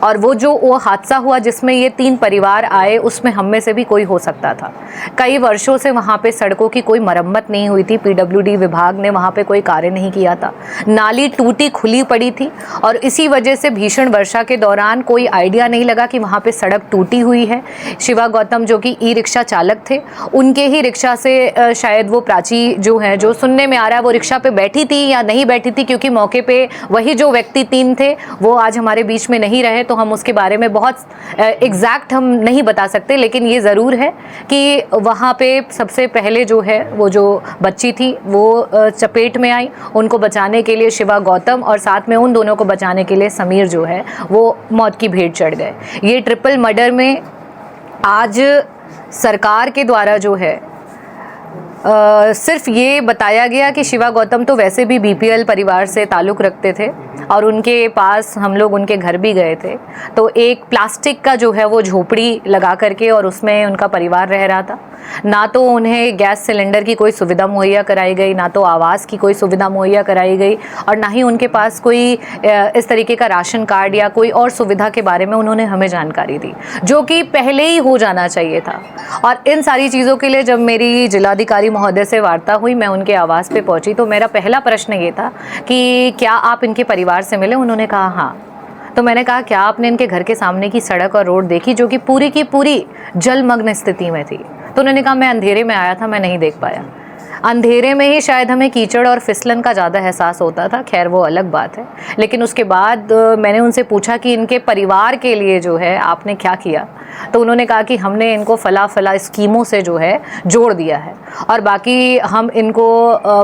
और वो हादसा हुआ जिसमें ये 3 परिवार आए, उसमें हम में से भी कोई हो सकता था। कई वर्षों से वहाँ पे सड़कों की कोई मरम्मत नहीं हुई थी, पीडब्ल्यूडी विभाग ने वहाँ पे कोई कार्य नहीं किया था, नाली टूटी खुली पड़ी थी और इसी वजह से भीषण वर्षा के दौरान कोई आइडिया नहीं लगा कि वहाँ पे सड़क टूटी हुई है। शिवा गौतम जो कि ई रिक्शा चालक थे, उनके ही रिक्शा से शायद वो प्राची जो है, जो सुनने में आ रहा है वो रिक्शा पे बैठी थी या नहीं बैठी थी, क्योंकि मौके पे वही जो व्यक्ति 3 थे वो आज हमारे बीच में नहीं रहे, तो हम उसके बारे में बहुत एग्जैक्ट हम नहीं बता सकते। लेकिन ये ज़रूर है कि वहाँ पे सबसे पहले जो है वो जो बच्ची थी वो चपेट में आई, उनको बचाने के लिए शिवा गौतम और साथ में उन दोनों को बचाने के लिए समीर जो है वो मौत की भेंट चढ़ गए। ये ट्रिपल मर्डर में आज सरकार के द्वारा जो है सिर्फ ये बताया गया कि शिवा गौतम तो वैसे भी बीपीएल परिवार से ताल्लुक़ रखते थे और उनके पास हम लोग उनके घर भी गए थे, तो एक प्लास्टिक का जो है वो झोपड़ी लगा करके और उसमें उनका परिवार रह रहा था। ना तो उन्हें गैस सिलेंडर की कोई सुविधा मुहैया कराई गई, ना तो आवास की कोई सुविधा मुहैया कराई गई और ना ही उनके पास कोई इस तरीके का राशन कार्ड या कोई और सुविधा के बारे में उन्होंने हमें जानकारी दी, जो कि पहले ही हो जाना चाहिए था। और इन सारी चीज़ों के लिए जब मेरी जिलाधिकारी महोदय से वार्ता हुई, मैं उनके आवास पे पहुंची, तो मेरा पहला प्रश्न ये था कि क्या आप इनके परिवार से मिले? उन्होंने कहा हाँ। तो मैंने कहा क्या आपने इनके घर के सामने की सड़क और रोड देखी जो कि पूरी की पूरी जलमग्न स्थिति में थी? तो उन्होंने कहा मैं अंधेरे में आया था, मैं नहीं देख पाया। अंधेरे में ही शायद हमें कीचड़ और फिसलन का ज़्यादा एहसास होता था, खैर वो अलग बात है। लेकिन उसके बाद मैंने उनसे पूछा कि इनके परिवार के लिए जो है आपने क्या किया, तो उन्होंने कहा कि हमने इनको फला स्कीमों से जो है जोड़ दिया है और बाकी हम इनको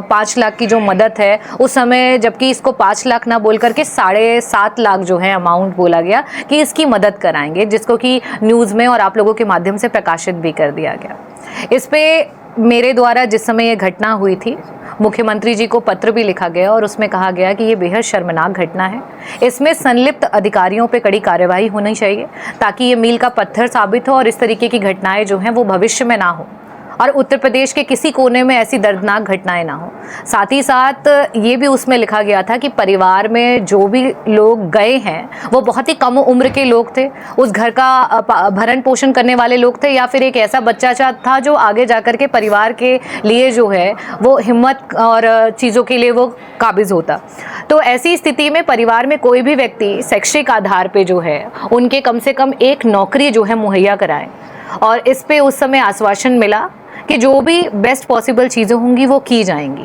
5 लाख की जो मदद है उस समय, जबकि इसको 5 लाख ना बोल करके 7.5 लाख जो है अमाउंट बोला गया कि इसकी मदद कराएंगे, जिसको कि न्यूज़ में और आप लोगों के माध्यम से प्रकाशित भी कर दिया गया। इस पे मेरे द्वारा जिस समय ये घटना हुई थी, मुख्यमंत्री जी को पत्र भी लिखा गया और उसमें कहा गया कि ये बेहद शर्मनाक घटना है, इसमें संलिप्त अधिकारियों पे कड़ी कार्यवाही होनी चाहिए ताकि ये मील का पत्थर साबित हो और इस तरीके की घटनाएं जो हैं वो भविष्य में ना हो और उत्तर प्रदेश के किसी कोने में ऐसी दर्दनाक घटनाएं ना हो। साथ ही साथ ये भी उसमें लिखा गया था कि परिवार में जो भी लोग गए हैं वो बहुत ही कम उम्र के लोग थे, उस घर का भरण पोषण करने वाले लोग थे या फिर एक ऐसा बच्चा था जो आगे जाकर के परिवार के लिए जो है वो हिम्मत और चीज़ों के लिए वो काबिज होता। तो ऐसी स्थिति में परिवार में कोई भी व्यक्ति शैक्षिक आधार पर जो है उनके कम से कम एक नौकरी जो है मुहैया कराएं और इस पे उस समय आश्वासन मिला कि जो भी बेस्ट पॉसिबल चीज़ें होंगी वो की जाएंगी।